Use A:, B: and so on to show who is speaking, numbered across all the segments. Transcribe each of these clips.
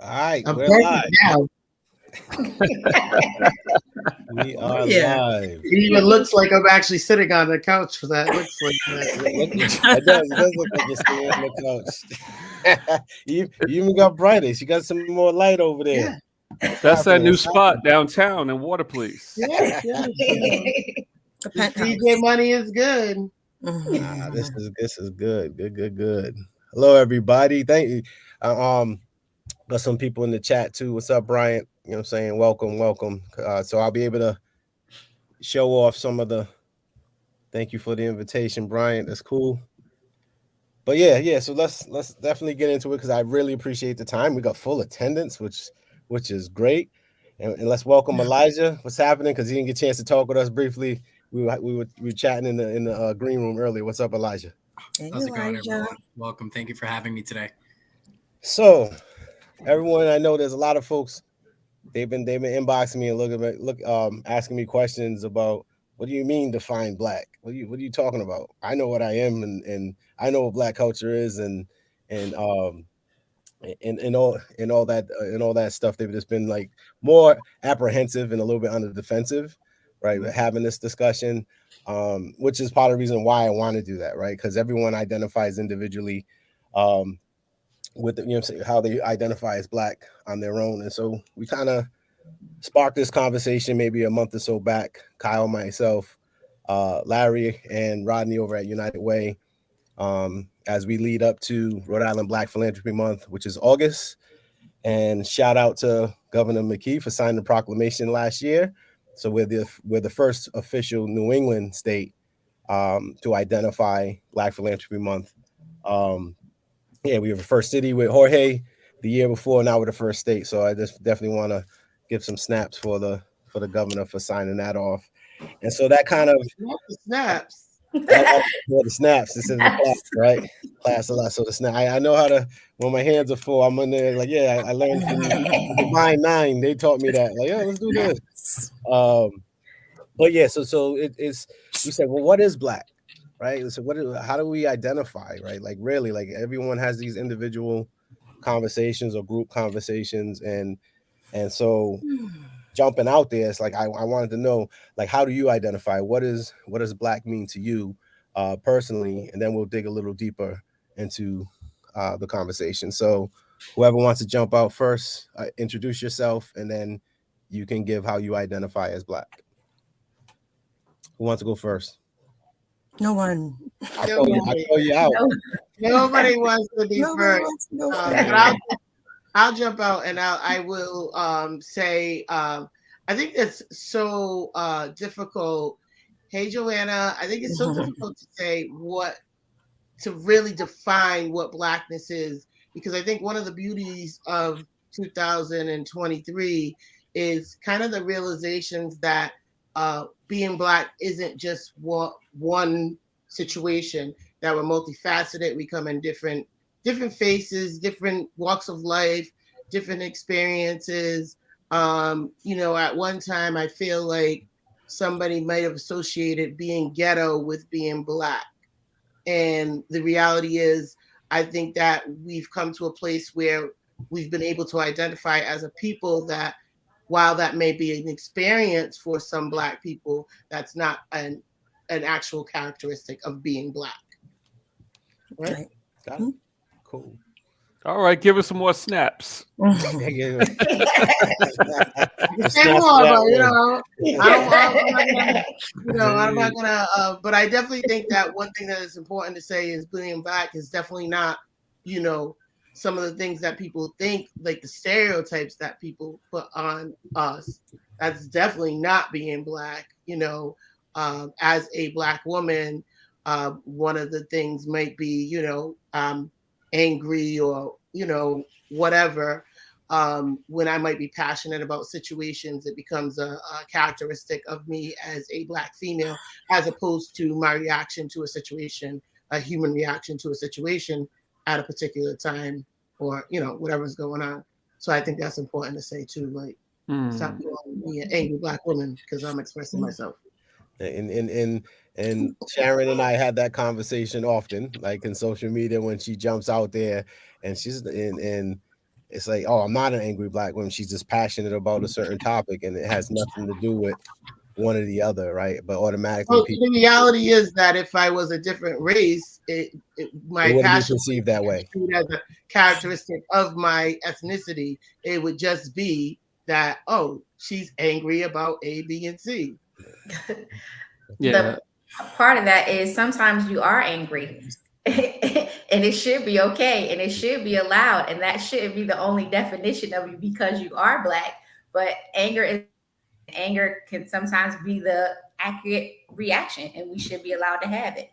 A: right,
B: I'm
A: we're
B: perfect
A: live.
B: now.
A: We are
B: Yeah.
A: live.
B: It even looks like I'm actually sitting on the couch for that. It looks like
A: It does look like you're sitting on the couch. you even got brighter. You got some more light over there.
B: Yeah.
C: That's that new spot downtown in Water Place.
B: Yeah.
D: The penthouse.
B: DJ money is good.
A: This is good. Good. Hello, everybody. Thank you. Got some people in the chat too. What's up, Bryant? You know what I'm saying? Welcome. So I'll be able to show off some of the. Thank you for the invitation, Bryant. That's cool. But yeah. So let's definitely get into it because I really appreciate the time. We got full attendance, which is great. And let's welcome Ellijah. What's happening? Because he didn't get a chance to talk with us briefly. We were chatting in the green room earlier. What's up, Ellijah?
D: Hey,
E: How's it going,
D: Ellijah.
E: everyone? Welcome. Thank you for having me today.
A: So, everyone, I know there's a lot of folks. They've been inboxing me and asking me questions about what do you mean define black? What are you talking about? I know what I am and I know what black culture is and all that stuff. They've just been like more apprehensive and a little bit on the defensive, right? Having this discussion, which is part of the reason why I want to do that, right? Because everyone identifies individually. With how they identify as black on their own, and so we kind of sparked this conversation maybe a month or so back. Kyle, myself, Larry, and Rodney over at United Way, as we lead up to Rhode Island Black Philanthropy Month, which is August. And shout out to Governor McKee for signing the proclamation last year. So we're the first official New England state to identify Black Philanthropy Month. Yeah, we were the first city with Jorge the year before. Now we're the first state. So I just definitely want to give some snaps for the governor for signing that off. And so that kind of
B: snaps.
A: The snaps. This is the class, right? Class a lot. So the snap. I know how to. When my hands are full, I'm in there. Like, yeah, I learned from Divine 9. They taught me that. Like, yeah, let's do this. But yeah, so it's. We said, well, what is black? Right. So how do we identify, right? Like really, like everyone has these individual conversations or group conversations. And so jumping out there, it's like, I wanted to know, like, how do you identify? What does black mean to you personally? And then we'll dig a little deeper into the conversation. So whoever wants to jump out first, introduce yourself, and then you can give how you identify as black. Who wants to go first?
D: No one.
A: I call you out.
B: Nobody wants to be first.
D: But
B: I'll jump out and I will say I think it's so difficult. Hey, Joanna, I think it's so difficult to say to really define what blackness is, because I think one of the beauties of 2023 is kind of the realizations that being black isn't just one situation, that we're multifaceted. We come in different faces, different walks of life, different experiences. At one time I feel like somebody might have associated being ghetto with being black. And the reality is, I think that we've come to a place where we've been able to identify as a people that, while that may be an experience for some black people, that's not an actual characteristic of being black. Right?
A: Got it. Cool.
C: All right, give us some more snaps.
B: I'm not gonna. But I definitely think that one thing that is important to say is being black is definitely not, some of the things that people think, like the stereotypes that people put on us. That's definitely not being black. As a black woman, one of the things might be, angry or, whatever. When I might be passionate about situations, it becomes a characteristic of me as a black female, as opposed to my reaction to a situation, a human reaction to a situation at a particular time, or, whatever's going on. So I think that's important to say too, like, stop calling me an angry black woman because I'm expressing myself.
A: And Sharon and I had that conversation often, like in social media, when she jumps out there and she's and it's like, oh, I'm not an angry black woman. She's just passionate about a certain topic, and it has nothing to do with one or the other, right? But automatically,
B: the reality is that if I was a different race, my
A: it wouldn't be
B: passion
A: perceived that way
B: as a characteristic of my ethnicity. It would just be that, oh, she's angry about A, B, and C.
C: Yeah.
F: Part of that is sometimes you are angry. And it should be okay, and it should be allowed, and that shouldn't be the only definition of you because you are black. But anger can sometimes be the accurate reaction, and we should be allowed to have it.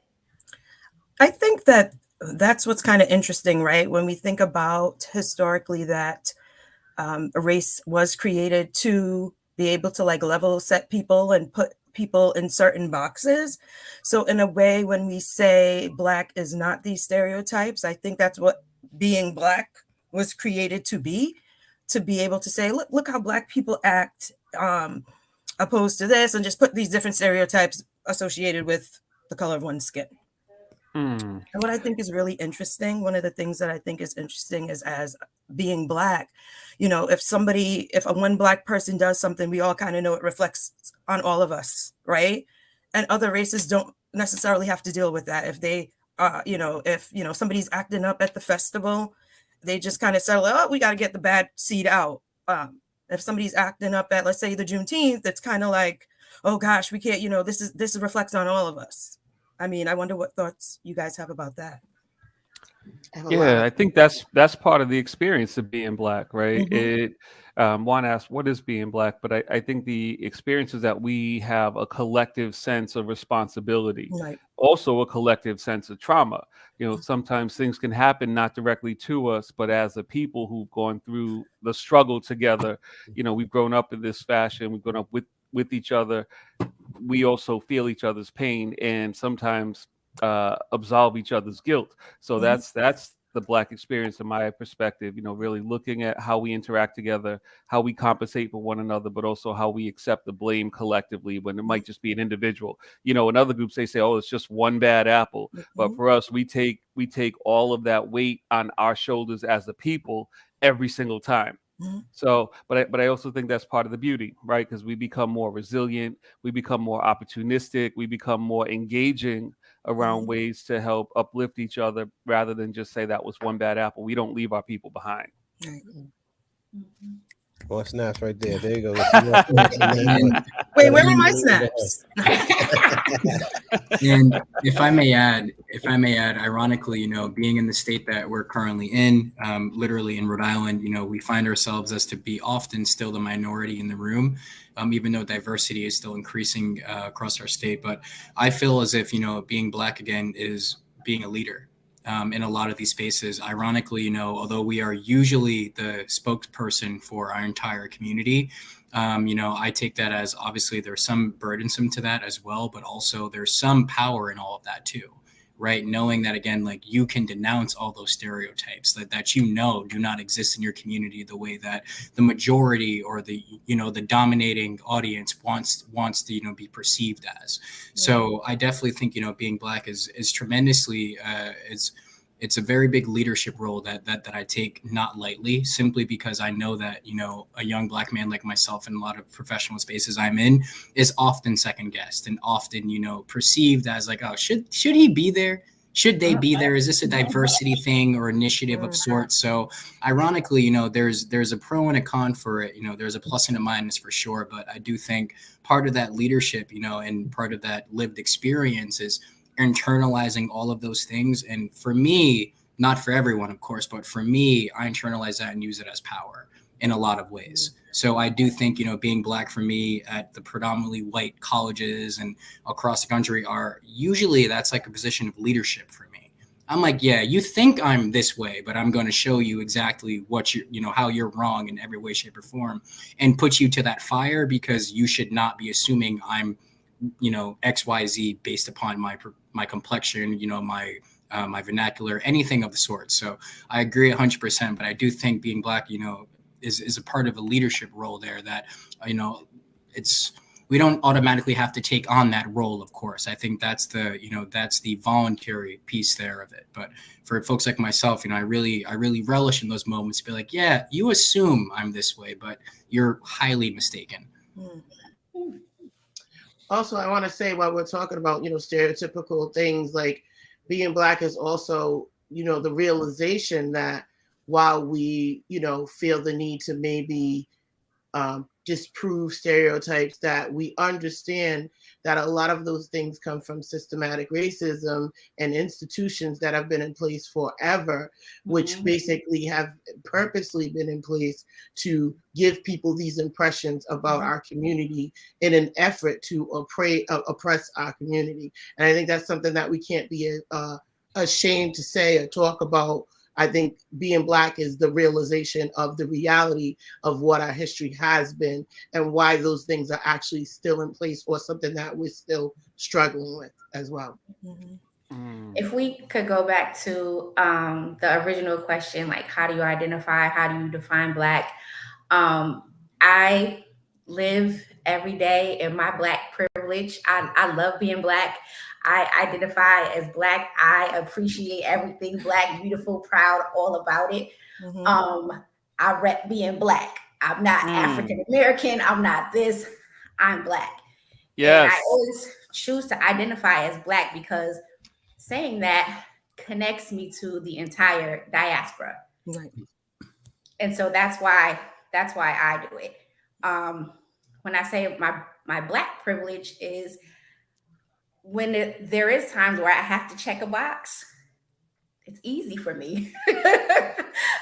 D: I think that's what's kind of interesting, right? When we think about historically that a race was created to be able to like level set people and put people in certain boxes. So in a way, when we say black is not these stereotypes, I think that's what being black was created to be able to say, look how black people act, opposed to this, and just put these different stereotypes associated with the color of one's skin. And what I think is really interesting, one of the things that I think is interesting is as being black, you know, if one black person does something, we all kind of know it reflects on all of us, right? And other races don't necessarily have to deal with that. If they, if somebody's acting up at the festival, they just kind of settle, oh, we got to get the bad seed out. If somebody's acting up at, let's say, the Juneteenth, it's kind of like, oh gosh, we can't, this reflects on all of us. I mean, I wonder what thoughts you guys have about that.
C: Yeah, I think that's part of the experience of being black, right?
D: Mm-hmm.
C: Juan asked, what is being black? But I think the experience is that we have a collective sense of responsibility,
D: Right.
C: Also a collective sense of trauma. You know, sometimes things can happen not directly to us, but as a people who've gone through the struggle together, you know, we've grown up in this fashion, we've grown up with each other. We also feel each other's pain and sometimes absolve each other's guilt. So that's the black experience in my perspective, you know, really looking at how we interact together, how we compensate for one another, but also how we accept the blame collectively when it might just be an individual. You know, in other groups, they say, oh, it's just one bad apple. But for us, we take all of that weight on our shoulders as a people every single time. So, but I also think that's part of the beauty, right? Because we become more resilient, we become more opportunistic, we become more engaging around ways to help uplift each other rather than just say that was one bad apple. We don't leave our people behind.
A: Well, snaps right there. There you go.
D: Wait, where are my snaps?
E: And if I may add, ironically, you know, being in the state that we're currently in, literally in Rhode Island, you know, we find ourselves as to be often still the minority in the room, even though diversity is still increasing across our state. But I feel as if, you know, being black again is being a leader. In a lot of these spaces, ironically, you know, although we are usually the spokesperson for our entire community, you know, I take that as obviously there's some burdensome to that as well, but also there's some power in all of that too, right? Knowing that, again, like you can denounce all those stereotypes that you know do not exist in your community the way that the majority or the, you know, the dominating audience wants to, you know, be perceived as. So I definitely think, you know, being black is tremendously, it's a very big leadership role that I take not lightly, simply because I know that, you know, a young black man like myself in a lot of professional spaces I'm in is often second guessed and often, you know, perceived as like, oh, should he be there? Should they be there? Is this a diversity thing or initiative of sorts? So ironically, you know, there's a pro and a con for it. You know, there's a plus and a minus for sure. But I do think part of that leadership, you know, and part of that lived experience is internalizing all of those things. And for me, not for everyone, of course, but for me, I internalize that and use it as power in a lot of ways. So I do think, you know, being black for me at the predominantly white colleges and across the country are usually that's like a position of leadership for me. I'm like, yeah, you think I'm this way, but I'm going to show you exactly what you know, how you're wrong in every way, shape or form and put you to that fire because you should not be assuming I'm, you know, XYZ based upon my complexion, you know, my vernacular, anything of the sort. So I agree 100%, but I do think being black, you know, is a part of a leadership role there that, you know, it's we don't automatically have to take on that role, of course. I think that's the voluntary piece there of it. But for folks like myself, I really relish in those moments to be like, yeah, you assume I'm this way, but you're highly mistaken.
B: Also, I want to say, while we're talking about, stereotypical things, like being Black is also, the realization that while we, feel the need to maybe disprove stereotypes, that we understand that a lot of those things come from systematic racism and institutions that have been in place forever, which basically have purposely been in place to give people these impressions about our community in an effort to oppress our community. And I think that's something that we can't be ashamed to say or talk about. I think being Black is the realization of the reality of what our history has been and why those things are actually still in place, or something that we're still struggling with as well.
F: If we could go back to the original question, like how do you identify, how do you define Black? I live every day in my Black privilege. I love being Black. I identify as Black. I appreciate everything Black, beautiful, proud, all about it. I rep being Black. I'm not African American. I'm not this. I'm Black.
C: Yes.
F: And I always choose to identify as Black because saying that connects me to the entire diaspora.
D: Right.
F: And so that's why I do it. When I say my Black privilege is when there is times where I have to check a box, it's easy for me.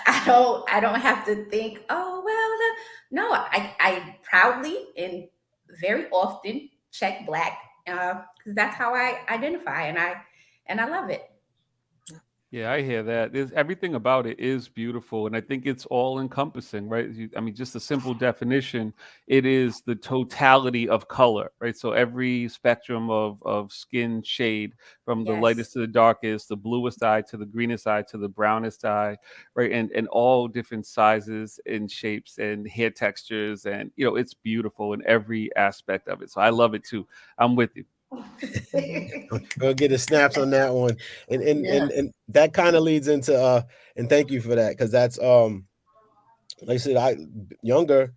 F: I don't have to think, oh, well, no, I proudly and very often check Black because that's how I identify, and I love it.
C: Yeah, I hear that. Everything about it is beautiful, and I think it's all encompassing, right? Just a simple definition, it is the totality of color, right? So every spectrum of skin shade, from the lightest to the darkest, the bluest eye to the greenest eye to the brownest eye, right? And all different sizes and shapes and hair textures, and it's beautiful in every aspect of it. So I love it too. I'm with you.
A: Go get his snaps on that one, and that kind of leads into and thank you for that, because that's like I said, younger,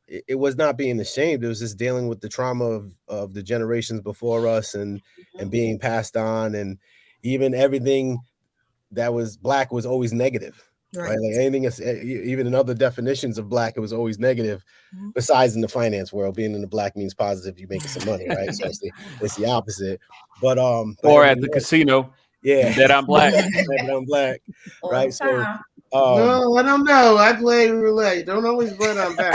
A: it was not being ashamed, it was just dealing with the trauma of the generations before us and being passed on, and even everything that was Black was always negative. Right. Like anything is, even in other definitions of Black, it was always negative. Besides in the finance world, being in the Black means positive, you're making some money, right? So it's the opposite. But
C: or at the casino, that I'm Black.
A: That I'm Black, right? So
B: no, I don't know. I play roulette. Don't always bet on Black.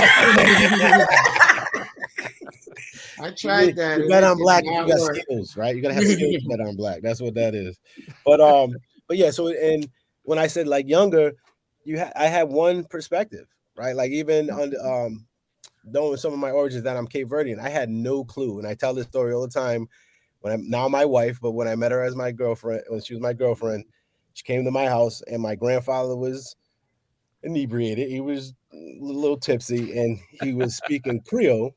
B: I tried that.
A: You bet on Black if you got skills, right? You gotta have skills to bet on Black. That's what that is. But yeah. So and when I said like younger, I had one perspective, right? Like even on knowing some of my origins that I'm Cape Verdean, I had no clue, and I tell this story all the time. When I'm now my wife, but when I met her as my girlfriend, when she was my girlfriend, she came to my house, and my grandfather was inebriated. He was a little tipsy, and he was speaking Creole,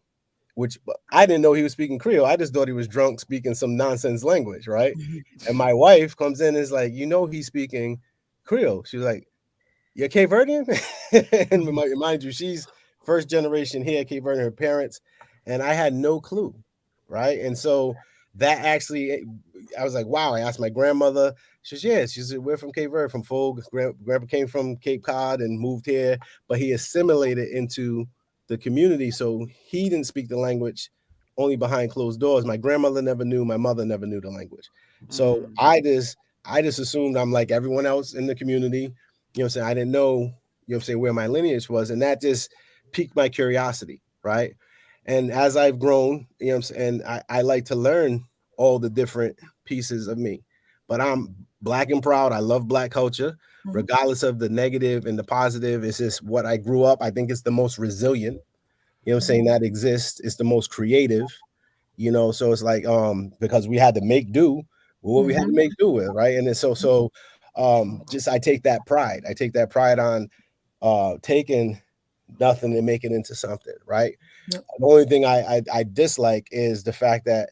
A: which I didn't know he was speaking Creole. I just thought he was drunk speaking some nonsense language, right? And my wife comes in and is like, he's speaking Creole. She was like, you're Cape Verdean? And mind you, she's first generation here at Cape Verdean, her parents, and I had no clue, right? And so that actually, I was like, wow. I asked my grandmother. She said, she said, we're from Cape Verde, from Fogue. Grandpa came from Cape Cod and moved here, but he assimilated into the community. So he didn't speak the language, only behind closed doors. My grandmother never knew. My mother never knew the language. So I just assumed I'm like everyone else in the community. You know what I'm saying? I didn't know, you know what I'm saying, where my lineage was. And that just piqued my curiosity, right? And as I've grown, you know what I'm saying, I like to learn all the different pieces of me. But I'm Black and proud. I love Black culture, regardless of the negative and the positive. It's just what I grew up. I think it's the most resilient, you know what I'm saying, that exists. It's the most creative, so it's like, because we had to make do with what we had to make do with, right? And then so just I take that pride. I take that pride on taking nothing and make it into something, right? The only thing I dislike is the fact that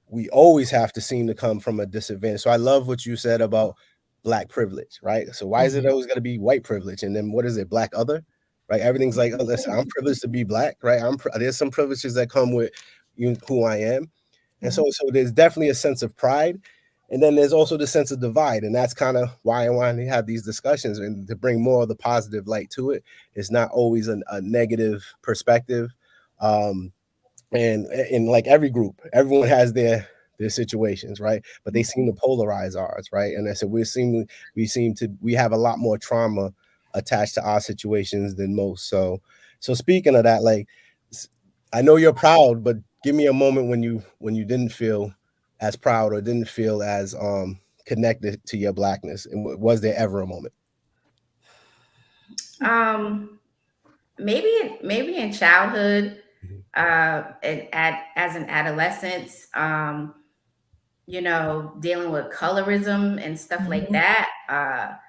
A: we always have to seem to come from a disadvantage. So I love what you said about Black privilege, right? So why is it always going to be white privilege? And then what is it, Black other? Right? Everything's like, oh, listen, I'm privileged to be Black, right? There's some privileges that come with who I am. And so there's definitely a sense of pride. And then there's also the sense of divide. And that's kind of why I want to have these discussions and to bring more of the positive light to it. It's not always a negative perspective. And in like every group, everyone has their situations, right? But they seem to polarize ours, right? And I said we have a lot more trauma attached to our situations than most. So speaking of that, like, I know you're proud, but give me a moment when you didn't feel as proud or didn't feel as connected to your Blackness. And was there ever a moment?
F: Maybe in childhood, and as an adolescence, dealing with colorism and stuff like that.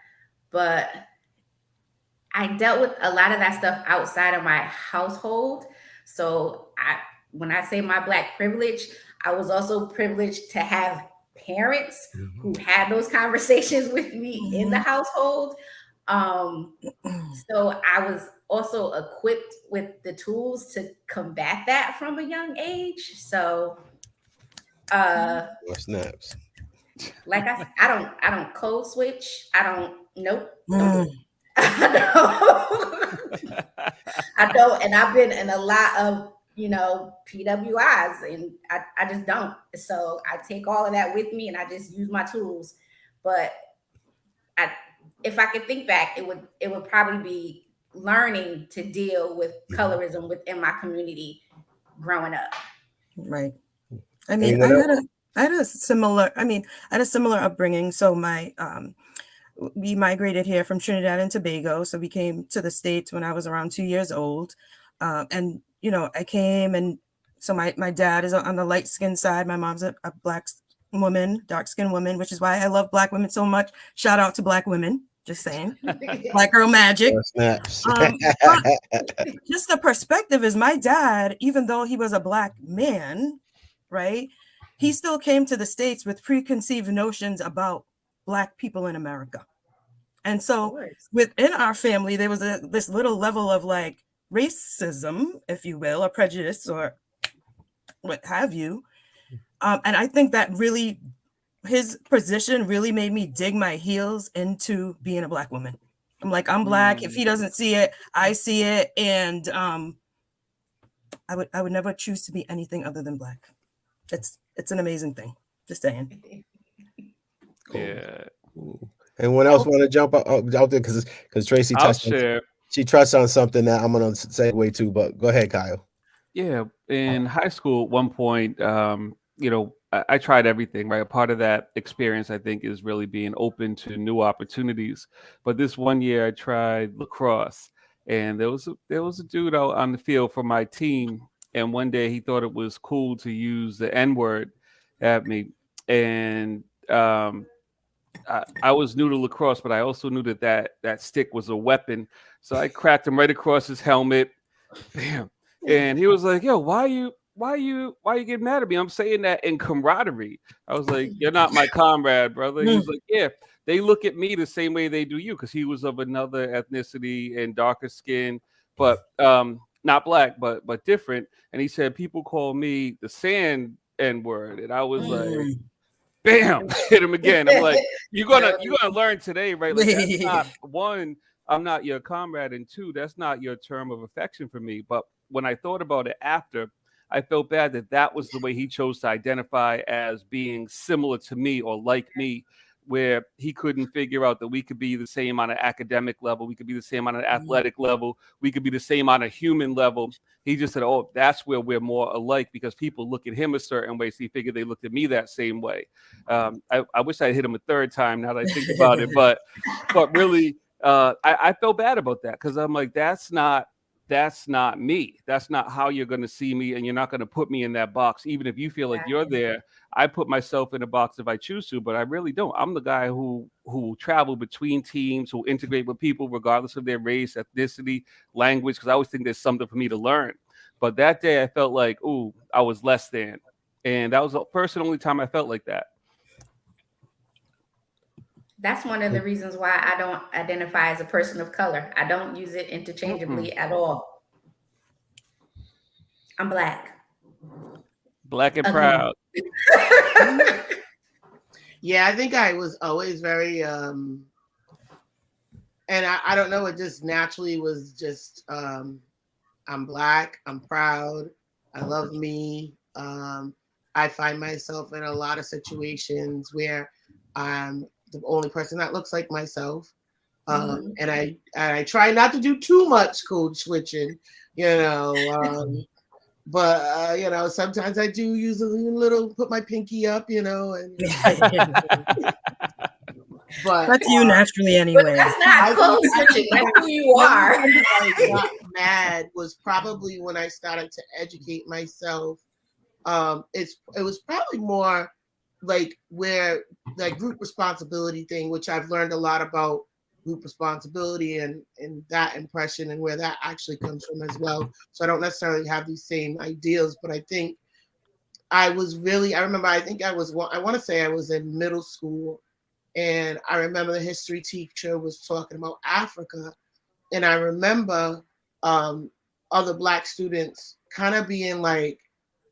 F: But I dealt with a lot of that stuff outside of my household. So when I say my Black privilege, I was also privileged to have parents who had those conversations with me in the household. So I was also equipped with the tools to combat that from a young age. So,
A: snaps.
F: Like I don't code switch. Nope. I don't, and I've been in a lot of PWIs, and I just don't. So I take all of that with me, and I just use my tools. But if I could think back, it would probably be learning to deal with colorism within my community growing up.
D: Right. I mean, I had a similar upbringing. So we migrated here from Trinidad and Tobago. So we came to the States when I was around 2 years old. And, I came, and so my dad is on the light skin side. My mom's a Black woman, dark skinned woman, which is why I love Black women so much. Shout out to Black women. Just saying. Black girl magic.
A: Snaps.
D: Just the perspective is my dad, even though he was a Black man, right? He still came to the States with preconceived notions about Black people in America. And so within our family, there was this little level of like racism, if you will, or prejudice or what have you. And I think that really, his position really made me dig my heels into being a Black woman. I'm like, I'm Black. If he doesn't see it, I see it. And I would never choose to be anything other than Black. It's an amazing thing. Just saying.
C: Yeah.
A: Anyone else want to jump out there? Because Tracey she touched on something that I'm going to segue to, but go ahead, Kyle.
C: Yeah. In high school, at one point, I tried everything, right? A part of that experience, I think, is really being open to new opportunities. But this one year I tried lacrosse, and there was a dude out on the field for my team. And one day he thought it was cool to use the N-word at me. And I was new to lacrosse, but I also knew that stick was a weapon. So I cracked him right across his helmet. Bam. And he was like, yo, why you getting mad at me? I'm saying that in camaraderie. I was like, you're not my comrade, brother. He was like, yeah, they look at me the same way they do you, because he was of another ethnicity and darker skin, but not Black, but different. And he said, people call me the sand N-word. And I was like, bam, hit him again. I'm like, you're gonna learn today, right? Like, that's not one, I'm not your comrade, and two, that's not your term of affection for me. But when I thought about it after, I felt bad that was the way he chose to identify as being similar to me or like me, where he couldn't figure out that we could be the same on an academic level, we could be the same on an athletic level, we could be the same on a human level. He just said, oh, that's where we're more alike, because people look at him a certain way, so he figured they looked at me that same way. I wish I hit him a third time now that I think about it, but really, I felt bad about that, because I'm like, that's not me. That's not how you're going to see me, and you're not going to put me in that box. Even if you feel like you're there, I put myself in a box if I choose to, but I really don't. I'm the guy who travel between teams, who integrate with people regardless of their race, ethnicity, language, because I always think there's something for me to learn. But that day I felt like, ooh, I was less than. And that was the first and only time I felt like that.
F: That's one of the reasons why I don't identify as a person of color. I don't use it interchangeably at all. I'm Black.
C: Black and
F: Again.
C: proud.
B: Yeah, I think I was always very and I don't know, it just naturally was just I'm Black, I'm proud, I love me. I find myself in a lot of situations where I'm the only person that looks like myself. And I try not to do too much code switching, you know. But you know, sometimes I do use a little, put my pinky up, you know, and but
D: that's you naturally anyway.
F: But that's not code switching. That's who you are.
B: I got mad was probably when I started to educate myself. It was probably more like where that group responsibility thing, which I've learned a lot about group responsibility and that impression and where that actually comes from as well. So I don't necessarily have these same ideas, but I think I remember, I want to say I was in middle school, and I remember the history teacher was talking about Africa. And I remember other Black students kind of being like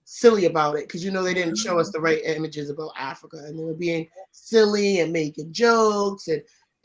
B: silly about it, because, you know, they didn't show us the right images about Africa, and they were being silly and making jokes.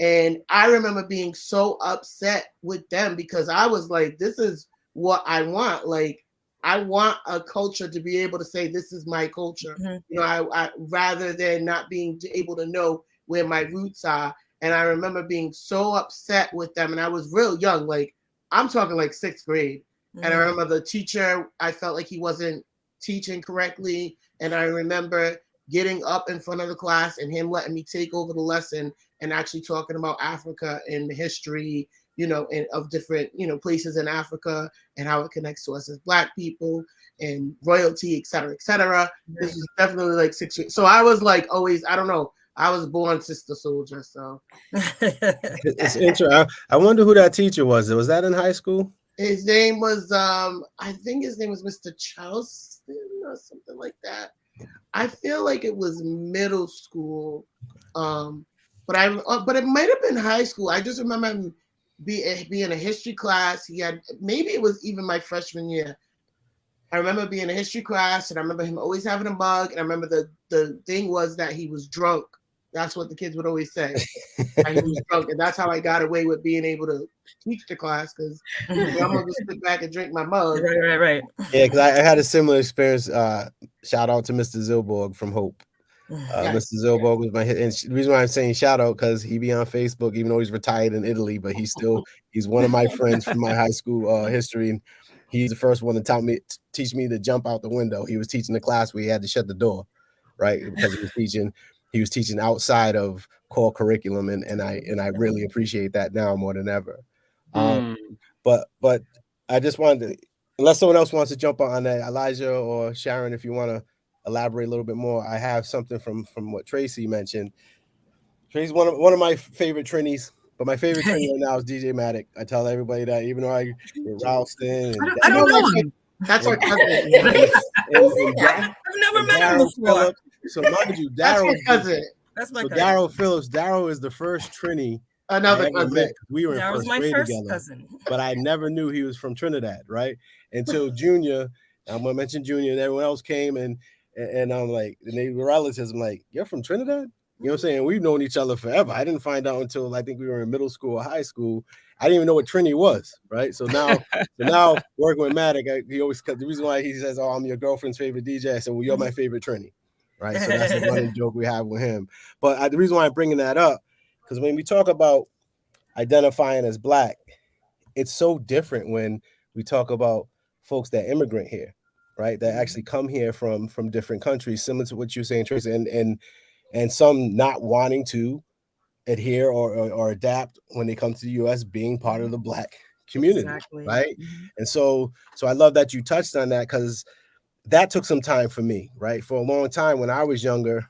B: And I remember being so upset with them, because I was like, this is what I want. Like, I want a culture to be able to say, this is my culture. You know, I rather than not being able to know where my roots are. And I remember being so upset with them. And I was real young, like I'm talking like 6th grade. And I remember the teacher, I felt like he wasn't teaching correctly. And I remember getting up in front of the class and him letting me take over the lesson and actually talking about Africa and the history, you know, and of different, you know, places in Africa and how it connects to us as Black people and royalty, et cetera, et cetera. This was definitely like 6 years. So I was like, always, I don't know. I was born Sister Soldier, so.
A: It's interesting. I wonder who that teacher was. Was that in high school?
B: His name was, I think his name was Mr. Charleston or something like that. I feel like it was middle school, but it might have been high school. I just remember him being in a history class. Maybe it was even my freshman year. I remember being in a history class, and I remember him always having a mug. And I remember the thing was that he was drunk. That's what the kids would always say. He was drunk, and that's how I got away with being able to teach the class, because I'm gonna just sit back and drink my mug.
D: Right.
A: Yeah, because I had a similar experience. Shout out to Mr. Zilborg from Hope. Mr. Zilborg was my hit, and the reason why I'm saying shout out, because he be on Facebook, even though he's retired in Italy, but he's one of my friends from my high school history. And he's the first one to teach me to jump out the window. He was teaching the class where he had to shut the door, right? Because he was teaching outside of core curriculum, and I really appreciate that now more than ever. But I just wanted to, unless someone else wants to jump on that, Ellijah or Sharon, if you want to elaborate a little bit more, I have something from what Tracey mentioned. Tracey's one of my favorite Trinis, but my favorite Trini right now is DJ Matic. I tell everybody that, even though I get Ralston.
D: I don't know him.
B: That's our cousin.
D: I've never met him before.
A: So mind you,
B: That's my cousin.
D: That's my
A: so
D: cousin.
A: Daryl Phillips. Daryl is the first Trini.
B: Another cousin.
A: We were in
D: That was
A: first
D: my
A: grade
D: first
A: together,
D: cousin.
A: but I never knew he was from Trinidad, right? Until Junior. I'm gonna mention Junior, and everyone else came, and I'm like, and they were relatives. I'm like, you're from Trinidad? You know what I'm saying? We've known each other forever. I didn't find out until I think we were in middle school or high school. I didn't even know what Trini was, right? So now working with Matic, he always, the reason why he says, "Oh, I'm your girlfriend's favorite DJ," I said, "Well, you're my favorite Trini," right? So that's a running joke we have with him. But the reason why I'm bringing that up, because when we talk about identifying as Black, it's so different when we talk about folks that immigrant here, right? That actually come here from different countries, similar to what you're saying, Tracey, and some not wanting to adhere or adapt when they come to the U.S., being part of the Black community, right? And so I love that you touched on that, because that took some time for me, right? For a long time when I was younger,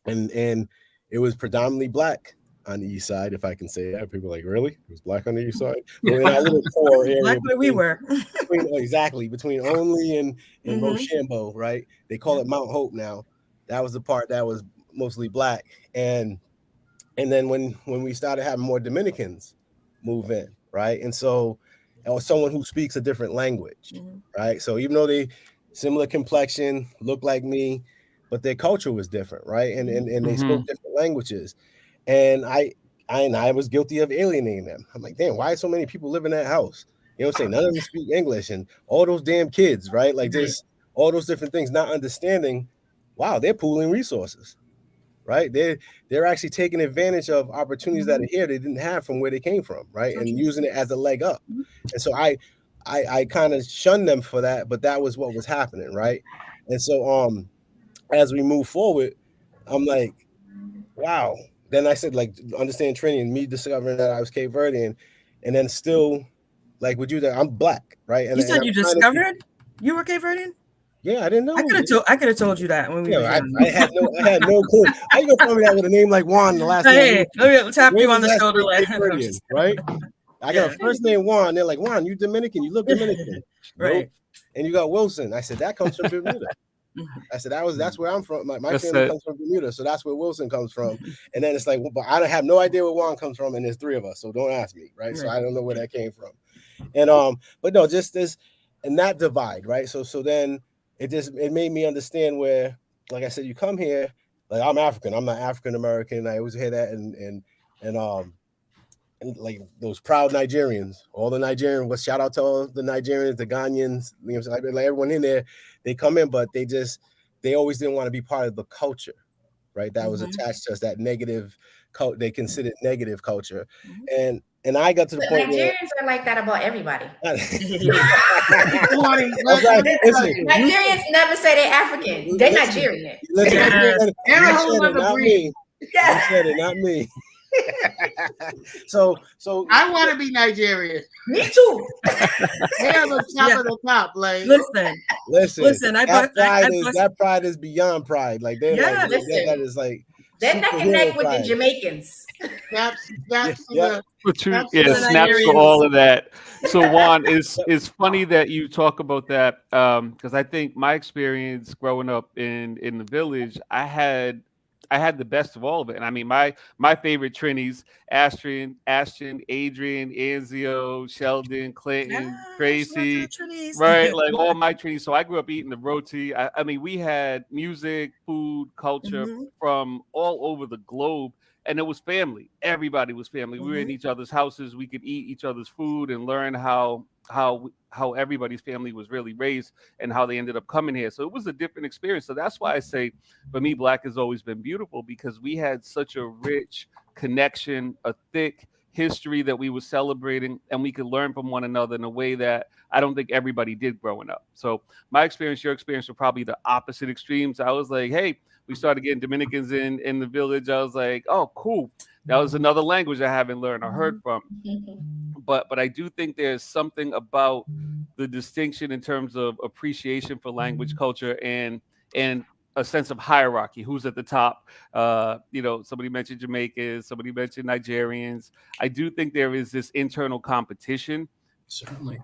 A: and it was predominantly Black on the east side, if I can say that. People are like, really? It was black on the east side? Well, in our little core area,
D: Black where we were.
A: between Only and
D: Mhm.
A: Rochambeau, right? They call it Mount Hope now. That was the part that was mostly black. And then when we started having more Dominicans move in, right? And so, or someone who speaks a different language,
D: Mhm.
A: right? So even though they similar complexion, look like me, but their culture was different, right? And they spoke different languages. And I was guilty of alienating them. I'm like, damn, why so many people live in that house? You know what I'm saying? None of them speak English, and all those damn kids, right? Like just all those different things, not understanding, wow, they're pooling resources, right? They're actually taking advantage of opportunities that are here they didn't have from where they came from, right? And using it as a leg up. And so I kind of shunned them for that, but that was what was happening, right? And so as we move forward, I'm like, wow. Then I said, like, understand Trinity and me discovering that I was Cape Verdean, and then still, like, with you, that I'm black, right? And
D: You said you discovered you were Cape Verdean?
A: Yeah, I didn't know.
D: I could have told you that when we were young.
A: I had no clue. How you gonna tell me that with a name like Juan, the last name?
D: Let me tap you on the shoulder,
A: right? I got a first name Juan. They're like, Juan, you Dominican, you look Dominican,
D: right?
A: Nope. And you got Wilson. I said that comes from Bermuda. I said that's where I'm from. My family comes from Bermuda, so that's where Wilson comes from. And then it's like, well, but I have no idea where Juan comes from, and there's three of us, so don't ask me, right? So I don't know where that came from. And but no, just this and that divide, right? So then it made me understand where, like I said, you come here, like I'm African, I'm not African American. I always hear that, and like those proud Nigerians, all the Nigerians. Shout out to all the Nigerians, the Ghanaians, you know, like everyone in there. They come in, but they always didn't want to be part of the culture, right? That was attached to us, that negative they considered negative culture, and I got to the point
F: Nigerians are like that about everybody. Nigerians never say they're African. They're Nigerian.
A: Not me. You said it, not me. So
B: I want to be Nigerian.
F: Me too.
B: They are the top of the top. Like
A: listen. That pride is beyond pride. Like that is like.
F: Then I connect with the Jamaicans.
B: Snaps
C: for all of that. So Juan, it's funny that you talk about that because I think my experience growing up in the village, I had the best of all of it. And I mean, my favorite Trinis, Ashton, Adrian, Anzio, Sheldon, Clinton, Tracey, right? Like all my Trinis. So I grew up eating the roti. I mean, we had music, food, culture from all over the globe. And it was family. Everybody was family. We were in each other's houses. We could eat each other's food and learn how everybody's family was really raised and how they ended up coming here. So it was a different experience. So that's why I say, for me, Black has always been beautiful because we had such a rich connection, a thick history that we were celebrating, and we could learn from one another in a way that I don't think everybody did growing up. So my experience, your experience were probably the opposite extremes. I was like, hey, we started getting Dominicans in the village. I was like, oh, cool. That was another language I haven't learned or heard from. But I do think there's something about the distinction in terms of appreciation for language, culture, and a sense of hierarchy. Who's at the top? Somebody mentioned Jamaicans, somebody mentioned Nigerians. I do think there is this internal competition.
E: Certainly.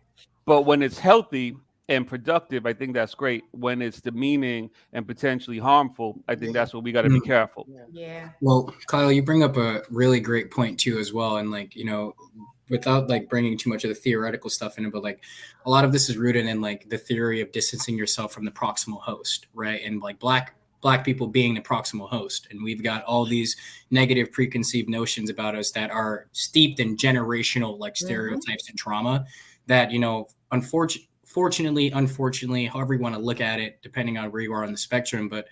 C: But when it's healthy and productive, I think that's great. When it's demeaning and potentially harmful, I think that's what we got to be careful.
F: Yeah.
E: Well, Kyle, you bring up a really great point too, as well. And like, without like bringing too much of the theoretical stuff in it, but like a lot of this is rooted in like the theory of distancing yourself from the proximal host, right? And like black people being the proximal host. And we've got all these negative preconceived notions about us that are steeped in generational like stereotypes and trauma that, unfortunately, however you want to look at it, depending on where you are on the spectrum, but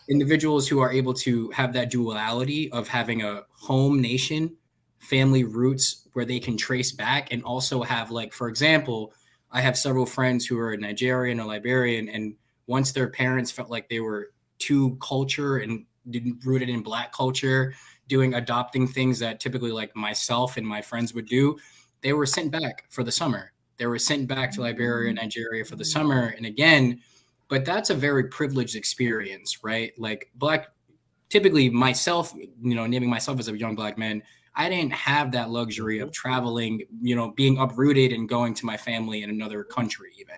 E: individuals who are able to have that duality of having a home nation, family roots where they can trace back, and also have, like, for example, I have several friends who are Nigerian or Liberian, and once their parents felt like they were too culture and rooted in Black culture, adopting things that typically like myself and my friends would do, they were sent back for the summer. They were sent back to Liberia and Nigeria for the summer. And again, but that's a very privileged experience, right? Like typically myself, naming myself as a young Black man, I didn't have that luxury of traveling, being uprooted and going to my family in another country, even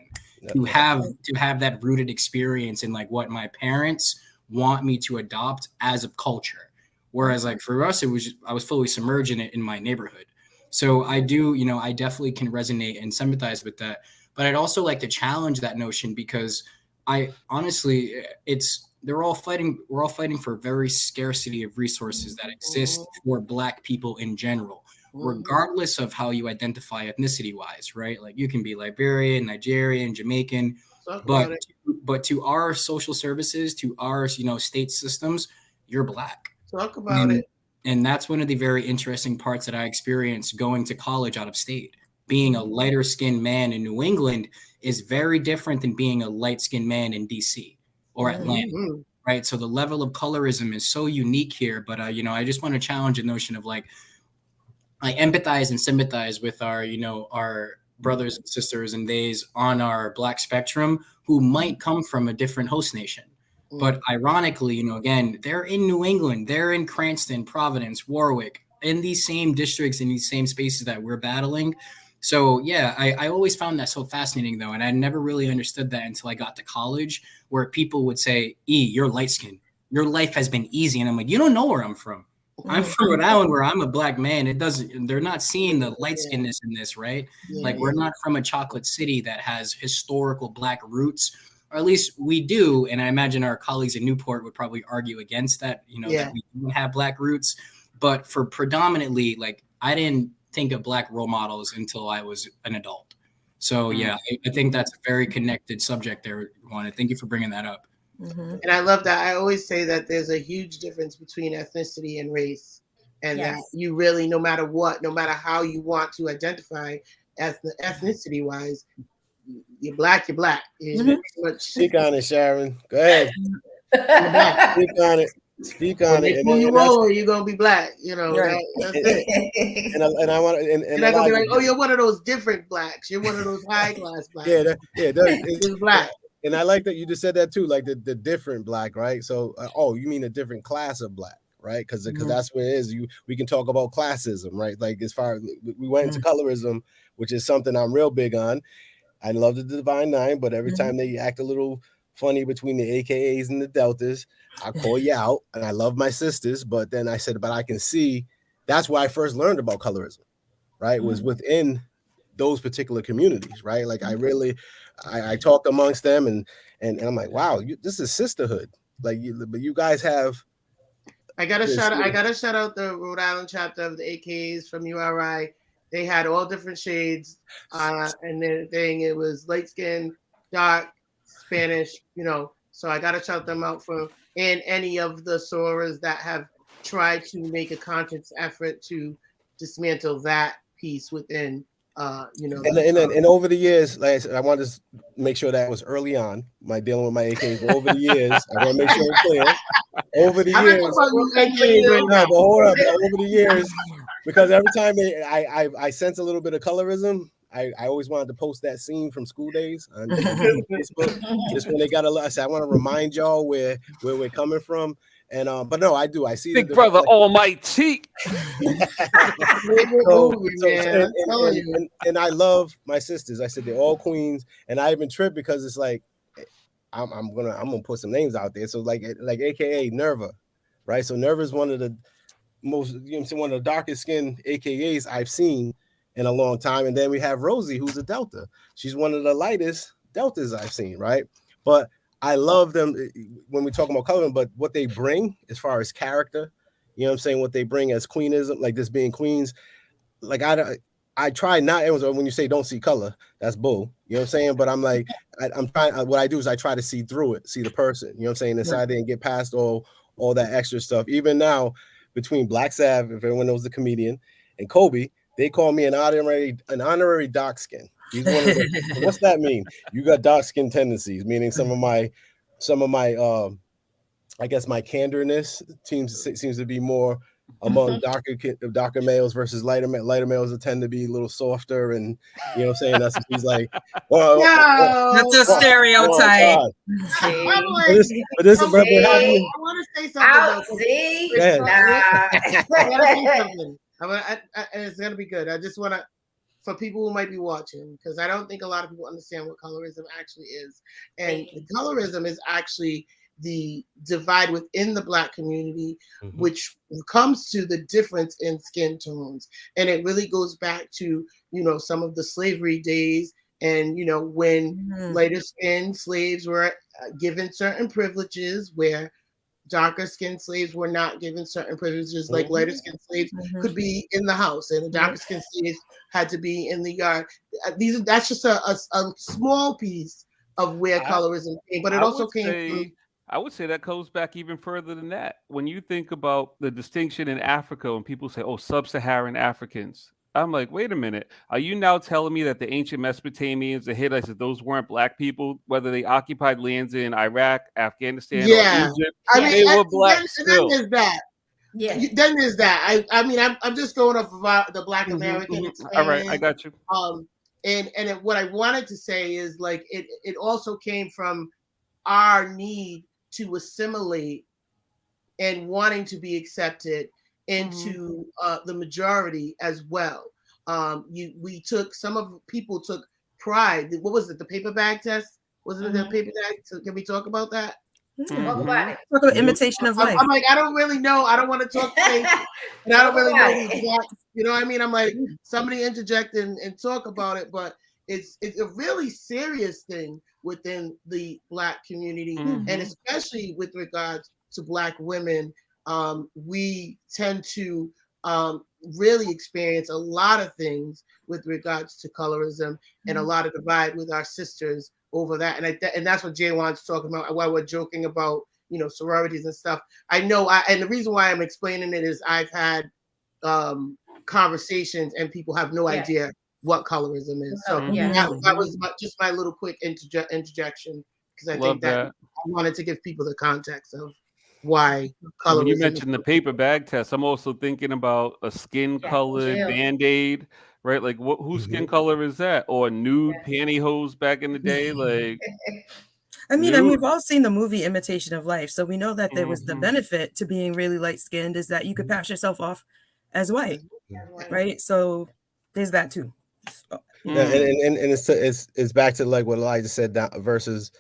E: to have that rooted experience in like what my parents want me to adopt as a culture. Whereas like for us, I was fully submerged in it in my neighborhood. So I do, I definitely can resonate and sympathize with that. But I'd also like to challenge that notion, because I honestly, we're all fighting for very scarcity of resources that exist for Black people in general, regardless of how you identify ethnicity wise, right? Like you can be Liberian, Nigerian, Jamaican, but to our social services, to our, state systems, you're Black.
B: Talk about it.
E: And that's one of the very interesting parts that I experienced going to college out of state. Being a lighter skinned man in New England is very different than being a light skinned man in DC or Atlanta, right? So the level of colorism is so unique here. But, I just want to challenge the notion of like, I empathize and sympathize with our, our brothers and sisters and theys on our Black spectrum who might come from a different host nation. But ironically, again, they're in New England, they're in Cranston, Providence, Warwick, in these same districts, in these same spaces that we're battling. So, yeah, I always found that so fascinating, though. And I never really understood that until I got to college, where people would say, you're light skinned. Your life has been easy. And I'm like, you don't know where I'm from. I'm from Rhode Island, where I'm a Black man. They're not seeing the light skinnedness in this, right? Like we're not from a chocolate city that has historical Black roots. Or at least we do, and I imagine our colleagues in Newport would probably argue against that, that we don't have Black roots. But for predominantly, like, I didn't think of Black role models until I was an adult. So, yeah, I think that's a very connected subject there, Juan. Thank you for bringing that up.
B: And I love that. I always say that there's a huge difference between ethnicity and race, and that you really, no matter what, no matter how you want to identify ethnicity wise, you're Black, you're Black.
A: Speak on it, Sharon. Go ahead. Speak on it. Speak on it.
B: When you roll, you're gonna be Black.
A: Right.
B: That's it.
A: And I want to. And
B: you're not gonna be like, oh, you're one of those different Blacks. You're one of those high class Blacks. It's Black.
A: And I like that you just said that too, like the different Black, right? So, you mean a different class of Black, right? Because that's what it is. We can talk about classism, right? Like as far as we went into colorism, which is something I'm real big on. I love the Divine Nine, but every time they act a little funny between the AKAs and the Deltas, I call you out. And I love my sisters, but then I said, but I can see that's where I first learned about colorism, right? Was within those particular communities, right? Like I talked amongst them and I'm like, wow, this is sisterhood. Like but you guys have.
B: I gotta shout out the Rhode Island chapter of the AKAs from URI. They had all different shades, and the thing, it was light skin, dark, Spanish, So I gotta shout them out and any of the sorors that have tried to make a conscious effort to dismantle that piece within,
A: And over the years, like I said, I want to make sure that was early on. My dealing with my AKs, but over the years, I want to make sure it's clear. Over the years, because every time I sense a little bit of colorism, I always wanted to post that scene from School Days on Facebook. Just when they got I said, I want to remind y'all where we're coming from. And but no, I do. I see
C: Big Brother Almighty.
A: And I love my sisters. I said they're all queens, and I even tripped because it's like I'm gonna put some names out there. So like AKA Nerva, right? So Nerva is one of the most, one of the darkest skinned AKAs I've seen in a long time. And then we have Rosie, who's a Delta. She's one of the lightest Deltas I've seen, right? But I love them when we talk about coloring, but what they bring as far as character, what they bring as queenism, like this being queens, like I try not, when you say don't see color, that's bull, but I'm like, I'm trying, what I do is I try to see through it, see the person, inside there and get past all that extra stuff. Even now, between Black Sav, if everyone knows the comedian, and Kobe, they call me an honorary dark skin. He's one of the, what's that mean? You got dark skin tendencies, meaning some of my I guess my candorness seems to be more among darker males versus lighter males tend to be a little softer, and you know what I'm saying. That's he's like, well,
D: that's a stereotype.
A: But this is what
B: I want to say something. It's gonna be good. I just want to, for people who might be watching, because I don't think a lot of people understand what colorism actually is, and colorism is actually the divide within the Black community, which comes to the difference in skin tones. And it really goes back to, some of the slavery days, and, when lighter skinned slaves were given certain privileges where darker skinned slaves were not given certain privileges, like lighter skinned slaves could be in the house and the darker skinned slaves had to be in the yard. That's just a small piece of where colorism came, but it also came from.
C: I would say that goes back even further than that. When you think about the distinction in Africa, when people say, oh, sub-Saharan Africans, I'm like, wait a minute. Are you now telling me that the ancient Mesopotamians, the Hittites, that those weren't Black people, whether they occupied lands in Iraq, Afghanistan, or Egypt? They were Black still.
B: Then there's that. Yeah. Then there's that. I'm just going off of the Black American experience.
C: All right, I got you.
B: And what I wanted to say is, like, it also came from our need to assimilate and wanting to be accepted into the majority as well. People took pride. What was it? The paper bag test? Wasn't it the paper bag? So can we talk about that?
F: Talk about it.
D: Talk about imitation of life.
B: I'm like, I don't really know. I don't want to talk things, and I don't really know the exact. You know what I mean? I'm like, somebody interject and talk about it, but it's a really serious thing within the Black community, and especially with regards to Black women. We tend to really experience a lot of things with regards to colorism and a lot of divide with our sisters over that. And that's what Jay Juan's talking about while we're joking about, sororities and stuff. I know, and the reason why I'm explaining it is I've had conversations and people have no idea what colorism is. So that was just my little quick interjection, because I think that I wanted to give people the context of why colorism.
C: When you mentioned the paper bag test, I'm also thinking about a skin colored Band-Aid, right? Like, whose skin color is that? Or nude pantyhose back in the day? Like,
D: I mean, and we've all seen the movie Imitation of Life, so we know that there was the benefit to being really light skinned is that you could pass yourself off as white, right? So there's that too.
A: And it's back to like what Ellijah said versus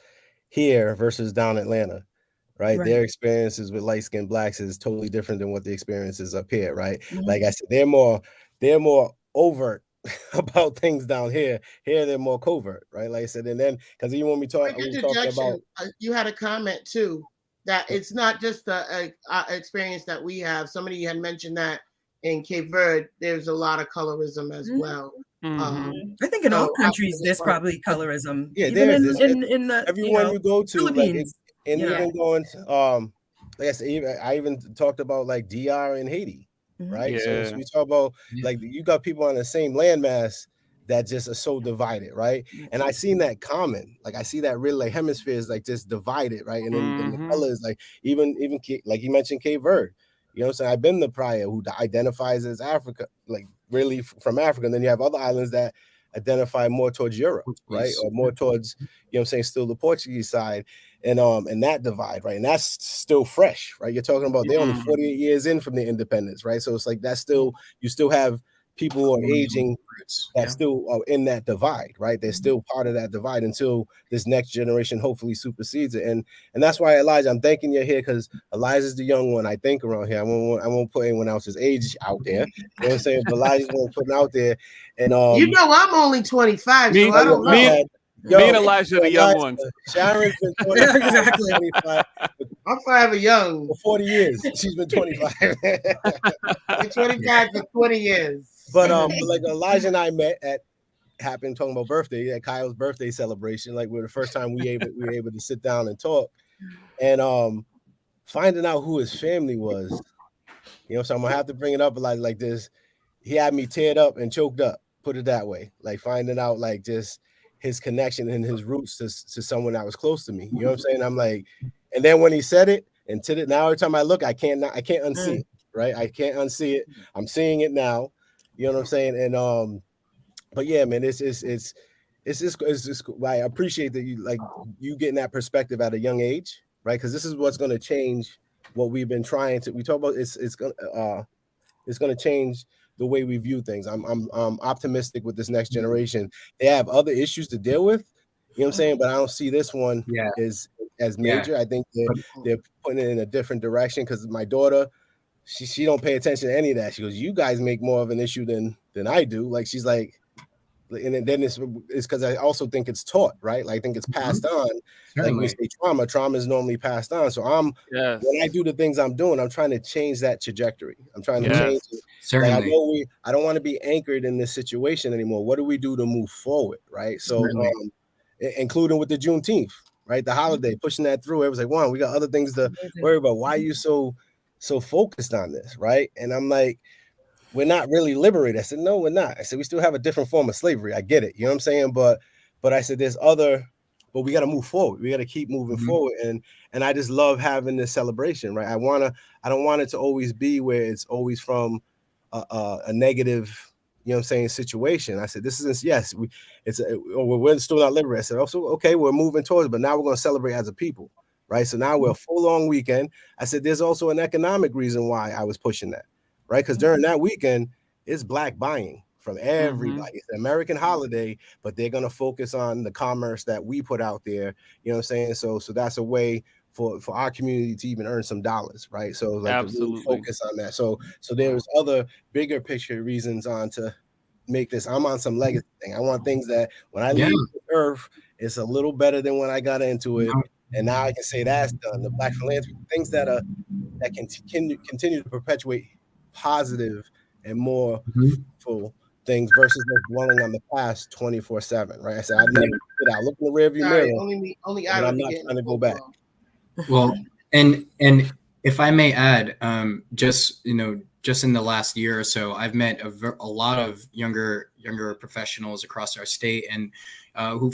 A: down Atlanta, right? Their experiences with light skinned Blacks is totally different than what the experiences up here, right? Like I said, they're more overt about things down here. Here they're more covert, right? Like I said, and then because even when we talking about,
B: you had a comment too that it's not just the experience that we have. Somebody had mentioned that in Cape Verde, there's a lot of colorism as well.
D: I think in all countries there's probably colorism.
A: Yeah,
D: there's in the
A: everyone you go to,
D: Philippines,
A: like, and even going, like I said, I even talked about like DR in Haiti, right? So we talk about like you got people on the same landmass that just are so divided, right? And I seen that common, like I see that really like hemispheres like just divided, right? And then the colors, like even like you mentioned Cape Verde. You know what I'm saying? I've been the Praia who identifies as Africa, like really from Africa. And then you have other islands that identify more towards Europe, right? Or more towards, you know what I'm saying, still the Portuguese side. And that divide, right? And that's still fresh, right? You're talking about they're only 48 years in from the independence, right? So it's like that's still, you still have people who are aging that still are in that divide, right? They're still part of that divide until this next generation hopefully supersedes it. And that's why, Ellijah, I'm thanking you here, because Elijah's the young one, I think, around here. I won't put anyone else's age out there. You know what I'm saying? But Elijah's one putting out there. And
B: I'm only 25, so I don't know.
C: Me and Elijah are the young ones.
A: Sharon's been 25.
D: Exactly.
A: 25.
B: I'm forever young.
A: For 40 years. She's been 25.
B: Been 25 for 20 years.
A: But like Ellijah and I happened talking about birthday at Kyle's birthday celebration. Like, we were the first time we were able to sit down and talk, and finding out who his family was. You know, so I'm gonna have to bring it up like this. He had me teared up and choked up. Put it that way. Like finding out like just his connection and his roots to someone that was close to me. You know what I'm saying? I'm like, and then when he said it and now every time I look, I can't unsee it. right? I can't unsee it. I'm seeing it now. You know what I'm saying? And but yeah, man, it's just I appreciate that you getting that perspective at a young age, right? Because this is what's going to change what we've been trying to. We talk about it's going to change the way we view things. I'm optimistic with this next generation. They have other issues to deal with, you know what I'm saying? But I don't see this one as major. I think they're putting it in a different direction. Because my daughter, she don't pay attention to any of that. She goes, "You guys make more of an issue than I do." Like she's like, and then it's because I also think it's taught, right? Like I think it's passed on. Certainly. Like we say, trauma is normally passed on. So when I do the things I'm doing, I'm trying to change that trajectory. I'm trying to change it. Certainly. Like I don't want to be anchored in this situation anymore. What do we do to move forward, right? So including with the Juneteenth, right? The holiday, pushing that through. It was like, Juan, we got other things to worry about. Why are you so focused on this, right? And I'm like, we're not really liberated. I said, no, we're not. I said, we still have a different form of slavery. I get it. You know what I'm saying? But I said, but we got to move forward. We got to keep moving forward. And I just love having this celebration, right? I don't want it to always be where it's always from a negative, you know what I'm saying, situation. I said, this isn't, yes, we're still not liberated. I said, also, okay, we're moving towards it, but now we're going to celebrate as a people, right? So now we're a full long weekend. I said, there's also an economic reason why I was pushing that. Right, because during that weekend, it's Black buying from everybody. It's an American holiday, but they're gonna focus on the commerce that we put out there. You know what I'm saying? So that's a way for our community to even earn some dollars, right? So like to really focus on that. So there's other bigger picture reasons on to make this. I'm on some legacy thing. I want things that when I leave the earth, it's a little better than when I got into it. And now I can say that's done. The Black philanthropy, things that can continue to perpetuate positive and more fruitful things versus dwelling on the past 24/7, right? I said I never get out, look in the rearview mirror. Only I am not trying to go back.
E: Well, and if I may add, just in the last year or so, I've met a lot of younger professionals across our state, and who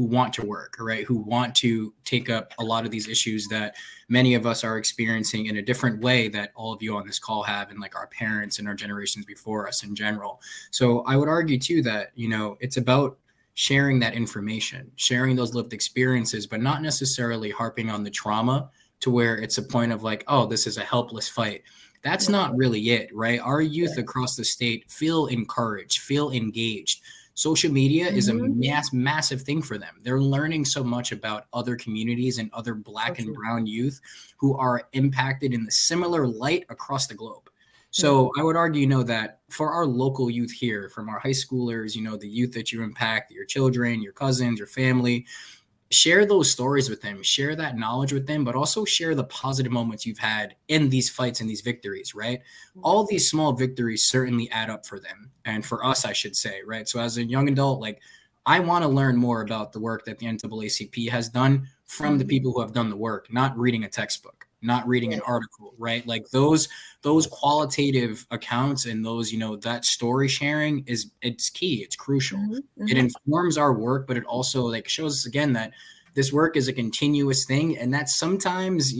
E: want to work, right? Who want to take up a lot of these issues that many of us are experiencing in a different way that all of you on this call have, and like our parents and our generations before us in general. So I would argue too that, it's about sharing that information, sharing those lived experiences, but not necessarily harping on the trauma to where it's a point of like, oh, this is a helpless fight. That's not really it, right? Our youth across the state feel encouraged, feel engaged. Social media is a massive thing for them. They're learning so much about other communities and other Black and brown youth who are impacted in the similar light across the globe. So I would argue, that for our local youth here, from our high schoolers, the youth that you impact, your children, your cousins, your family, share those stories with them, share that knowledge with them, but also share the positive moments you've had in these fights and these victories, right? All these small victories certainly add up for them. And for us, I should say, right? So as a young adult, like I want to learn more about the work that the NAACP has done from the people who have done the work, not reading a textbook, not reading an article, right? Like those qualitative accounts and those, that story sharing it's key. It's crucial. It informs our work, but it also like shows us again that this work is a continuous thing. And that's sometimes,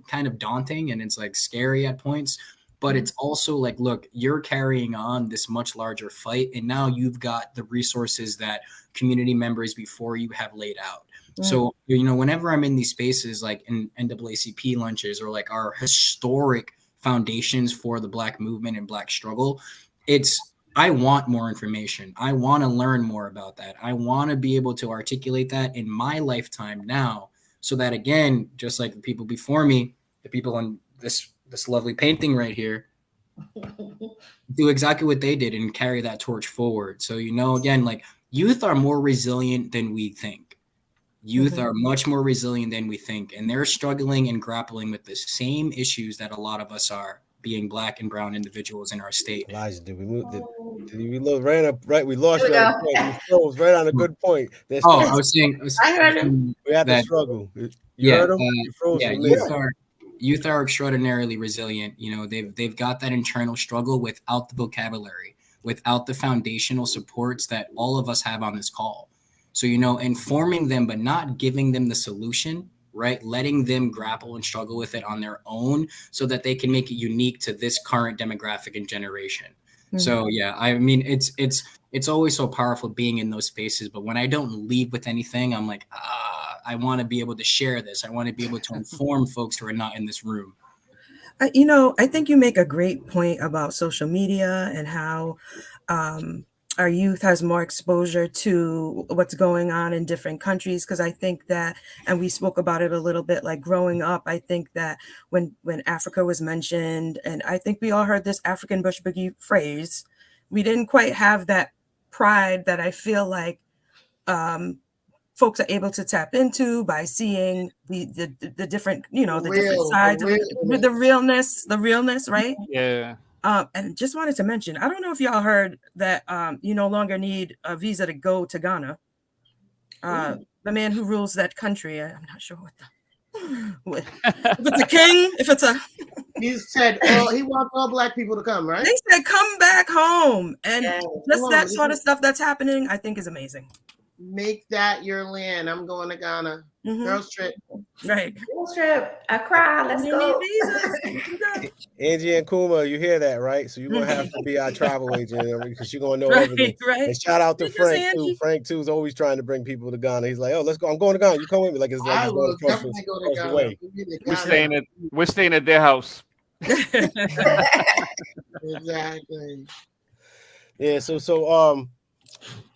E: kind of daunting and it's like scary at points, but it's also like, look, you're carrying on this much larger fight. And now you've got the resources that community members before you have laid out. So, whenever I'm in these spaces like in NAACP lunches or like our historic foundations for the Black movement and Black struggle, I want more information. I want to learn more about that. I want to be able to articulate that in my lifetime now so that, again, just like the people before me, the people on this lovely painting right here, do exactly what they did and carry that torch forward. So, again, like youth are more resilient than we think. Youth are much more resilient than we think, and they're struggling and grappling with the same issues that a lot of us are, being Black and brown individuals in our state.
A: Elijah, did we move? We ran up right? We lost you on a point. You froze right on a good point.
E: I was saying,
B: I heard him.
A: We had to struggle. You heard him? You froze for me.
E: Youth are extraordinarily resilient. They've got that internal struggle without the vocabulary, without the foundational supports that all of us have on this call. So, informing them, but not giving them the solution right? Letting them grapple and struggle with it on their own so that they can make it unique to this current demographic and generation. So yeah, I mean, it's always so powerful being in those spaces. But when I don't leave with anything, I'm like, I want to be able to share this. I want to be able to inform folks who are not in this room.
D: You know, I think you make a great point about social media and how our youth has more exposure to what's going on in different countries. Because I think that, and we spoke about it a little bit, like growing up, I think that when Africa was mentioned, and I think we all heard this African bush boogie phrase, we didn't quite have that pride that I feel like folks are able to tap into by seeing the different, you know, the different sides of the realness, right?
C: Yeah.
D: And just wanted to mention, I don't know if y'all heard that you no longer need a visa to go to Ghana. The man who rules that country, I'm not sure if it's a king, if it's a...
B: He said, he wants all Black people to come, right?
D: They said, come back home. And just that sort of stuff that's happening, I think is amazing.
B: Make that your land. I'm going to Ghana. Girls trip.
D: Right.
F: Girls trip. I cry. Let's go.
A: Angie and Kuma, you hear that, right? So you're going to have to be our travel agent because you're going to know
D: Right,
A: everything.
D: right.
A: And shout out to Frank,
D: Angie.
A: too. Frank, too, is always trying to bring people to Ghana. He's like, oh, let's go. I'm going to Ghana. You come with me. Like, it's like
B: I
A: he's
B: will
A: going
B: definitely go to Ghana.
A: way.
C: We're staying at their house.
B: Exactly.
A: Yeah, so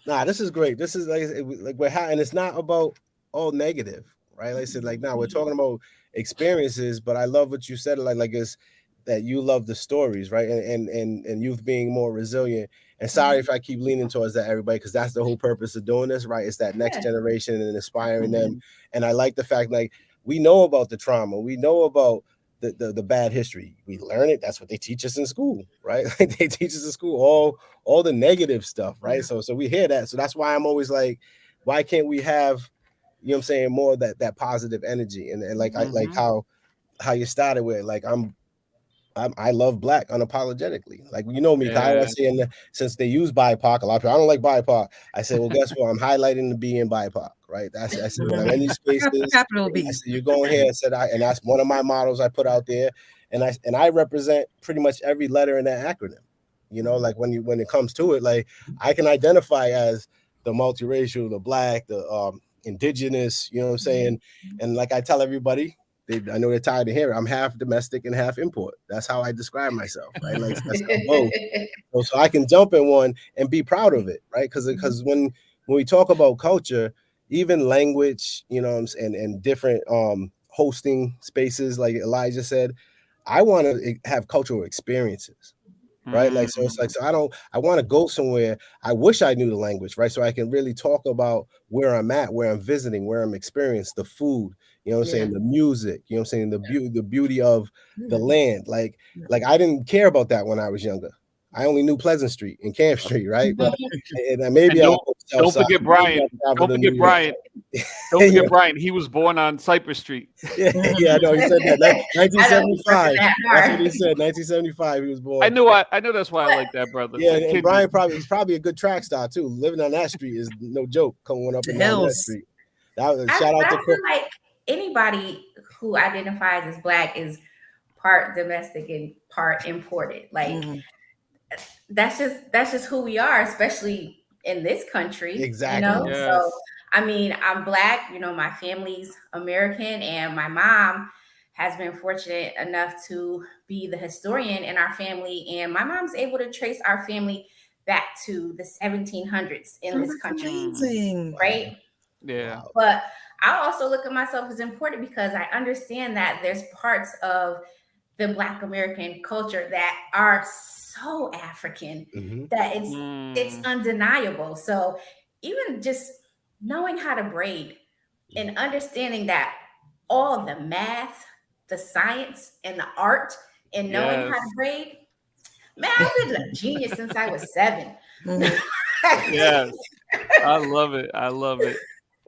A: nah, this is great. This is like we're and it's not about all negative, right? Like I said, like now we're talking about experiences, but I love what you said, like it's that you love the stories, right? And youth being more resilient. And sorry if I keep leaning towards that, everybody, because that's the whole purpose of doing this, right? It's that next generation and inspiring them. And I like the fact, like, we know about the trauma, we know about the bad history. We learn it. That's what they teach us in school, right? Like they teach us in school all the negative stuff, right? So we hear that. So that's why I'm always like, why can't we have, you know what I'm saying, more of that positive energy? And like I like how you started with, like, I love Black unapologetically. Like, you know me, Kyle. I say since they use BIPOC, a lot of people, I don't like BIPOC. I say, well, guess what? I'm highlighting the B in BIPOC, right? I said, when I'm in these spaces,
D: Capital B.
A: I said, you're going here. I said, and that's one of my models I put out there. And I represent pretty much every letter in that acronym. You know, like when it comes to it, like I can identify as the multiracial, the Black, the indigenous, you know what I'm saying? And like I tell everybody, I know they're tired of hearing, I'm half domestic and half import. That's how I describe myself, right? Like that's both. So I can jump in one and be proud of it, right? Because when we talk about culture, even language, you know, and different hosting spaces, like Ellijah said, I want to have cultural experiences. Right. Like, so it's like, so I want to go somewhere. I wish I knew the language, right? So I can really talk about where I'm at, where I'm visiting, where I'm experiencing the food, you know what I'm saying? The music, you know what I'm saying? The beauty of the land. Like I didn't care about that when I was younger. I only knew Pleasant Street and Camp Street, right? But and maybe
C: don't forget Brian. Don't forget Brian. Don't forget Brian. He was born on Cypress Street.
A: Yeah, no, he said that. 1975. That's what he said. 1975. He was born.
C: I know that's why I like that, brother.
A: Yeah, and Brian he's probably a good track star too. Living on that street is no joke. Coming up and down that street. Shout out to
F: feel like anybody who identifies as Black is part domestic and part imported. Like that's just who we are, especially in this country.
A: Exactly.
F: You know? Yes. So I mean, I'm Black, you know, my family's American, and my mom has been fortunate enough to be the historian in our family. And my mom's able to trace our family back to the 1700s in this country.
D: Amazing.
F: Right?
C: Yeah.
F: But I also look at myself as important because I understand that there's parts of the Black American culture that are so African that it's undeniable. So even just knowing how to braid and understanding that all the math, the science, and the art, and knowing how to braid, man, I've been a genius since I was 7.
C: Yes, I love it.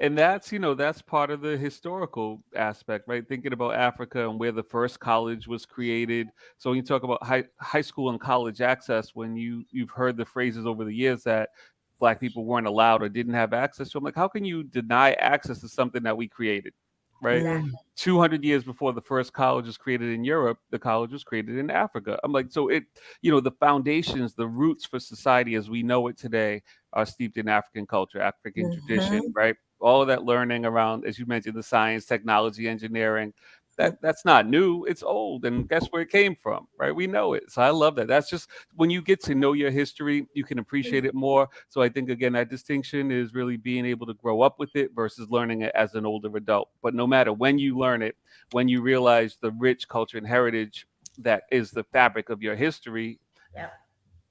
C: And that's, you know, that's part of the historical aspect, right? Thinking about Africa and where the first college was created. So when you talk about high school and college access, when you've heard the phrases over the years that Black people weren't allowed or didn't have access to, I'm like, how can you deny access to something that we created? right?
F: Exactly.
C: 200 years before the first college was created in Europe, the college was created in Africa. I'm like, so it, the foundations, the roots for society as we know it today are steeped in African culture, African tradition, right? All of that learning around, as you mentioned, the science, technology, engineering, that's not new. It's old. And guess where it came from, right? We know it. So I love that. That's just when you get to know your history, you can appreciate it more. So I think, again, that distinction is really being able to grow up with it versus learning it as an older adult. But no matter when you learn it, when you realize the rich culture and heritage that is the fabric of your history,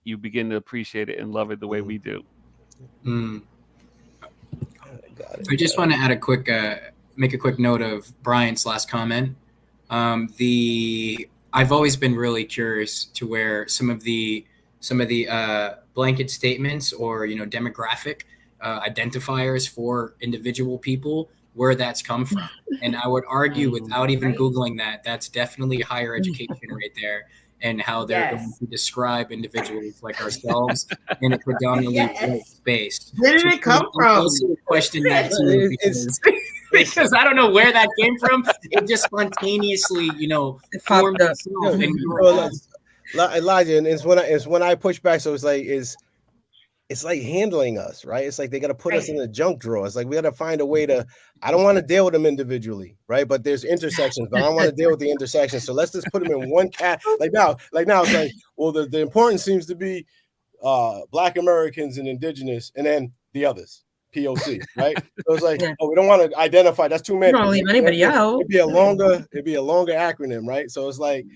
C: you begin to appreciate it and love it the way we do.
E: So I just want to add a quick, make a quick note of Brian's last comment. I've always been really curious to where some of the blanket statements or demographic identifiers for individual people, where that's come from. And I would argue, without even Googling that, that's definitely higher education right there, and how they're going to describe individuals like ourselves in a predominantly white space.
B: Where did it come from?
E: Question that too, because I don't know where that came from. It just spontaneously, formed itself.
A: Ellijah, and it's when I push back. So it's like handling us, right? It's like they got to put us in a junk drawer. It's like we got to find a way to. I don't want to deal with them individually, right? But there's intersections, but I don't want to deal with the intersections. So let's just put them in one cat. Like now, it's like, well, the importance seems to be Black Americans and Indigenous, and then the others. POC, right? So it's like, we don't want to identify. That's too many.
D: Don't leave anybody out.
A: It'd be a longer acronym, right? So it's like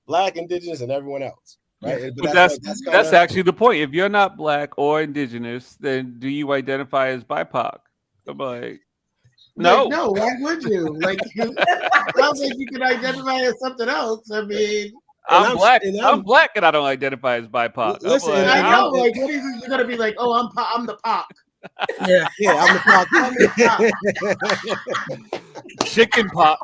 A: Black, Indigenous, and everyone else, right?
C: But that's actually the point. If you're not Black or Indigenous, then do you identify as BIPOC? I'm like, no.
B: No, why would you? Like, sounds like you can identify as something else. I mean,
C: I'm Black. I'm Black, and I don't identify as BIPOC.
A: Listen,
B: I know. Like, what is it? You're gonna be like, oh, I'm the POC.
A: Yeah, I'm the POC.
C: Chicken pop.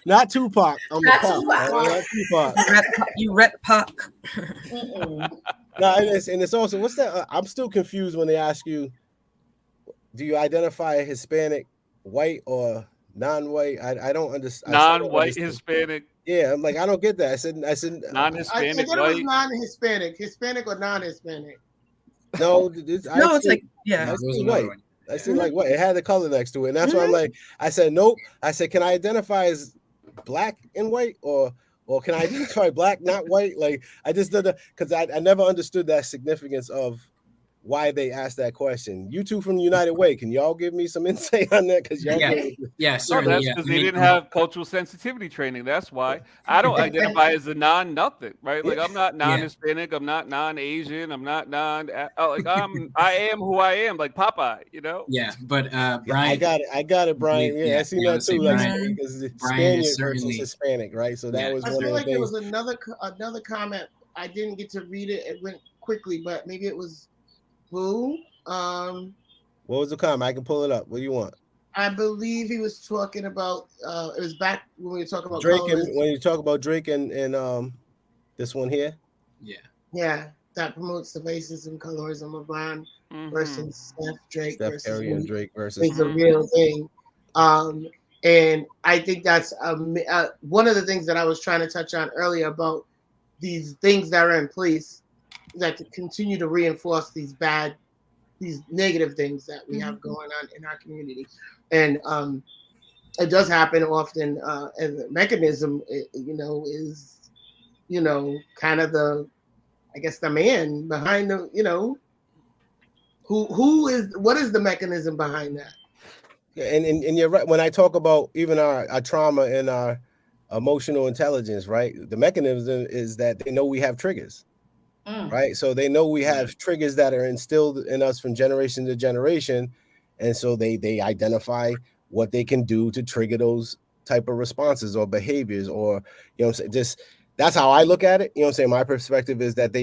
A: Not Tupac. I'm the Tupac.
D: You rep Pac.
A: No, and it's also, what's that? I'm still confused when they ask you, do you identify Hispanic, white, or non-white? I don't understand.
C: Non-white Hispanic.
A: Yeah, I'm like, I don't get that. I said
C: non-Hispanic.
B: I thought it was non-Hispanic, Hispanic or non-Hispanic.
A: No,
D: it's like, yeah.
A: I see white. I see like what it had the color next to it, and that's why I'm like, I said nope. I said, can I identify as Black and white, or can I identify Black not white? Like I just did that because I never understood that significance of why they asked that question. You two from the United Way, can y'all give me some insight on that? Because y'all
C: certainly. That's because they didn't have cultural sensitivity training. That's why I don't identify as a non-nothing, right? Like I'm not non-Hispanic, I'm not non-Asian, I'm not I am who I am, like Popeye,
E: Yeah, but Brian,
A: I got it, Brian. Yeah, I see that too. Like because
E: Spaniard
A: versus Hispanic, right? So that was
B: I
A: one
B: feel
A: of
B: like
A: the
B: there
A: things.
B: was another comment. I didn't get to read it. It went quickly, but maybe it was Boo.
A: What was the comment? I can pull it up. What do you want?
B: I believe he was talking about it was back when we were talking about
A: Drake, and when you talk about Drake and this one here.
B: Yeah, that promotes the racism, colorism of Brown versus Drake
A: Steph
B: versus
A: Curry and Drake versus
B: it's a real thing. And I think that's one of the things that I was trying to touch on earlier about these things that are in place that continue to reinforce these negative things that we have going on in our community. And it does happen often, and the mechanism, is, kind of the man behind the, what is the mechanism behind that?
A: Yeah, and you're right. When I talk about even our trauma and our emotional intelligence, right? The mechanism is that they know we have triggers. Right, so they know we have triggers that are instilled in us from generation to generation, and so they identify what they can do to trigger those type of responses or behaviors, or just that's how I look at it. My perspective is that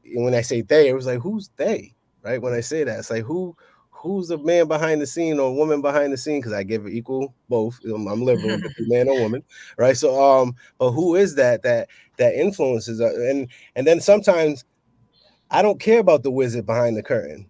A: when I say they, it was like, who's they, right? When I say that, it's like who's the man behind the scene or woman behind the scene, because I give it equal both. I'm liberal, man or woman, right? So but who is that influences, and then sometimes I don't care about the wizard behind the curtain,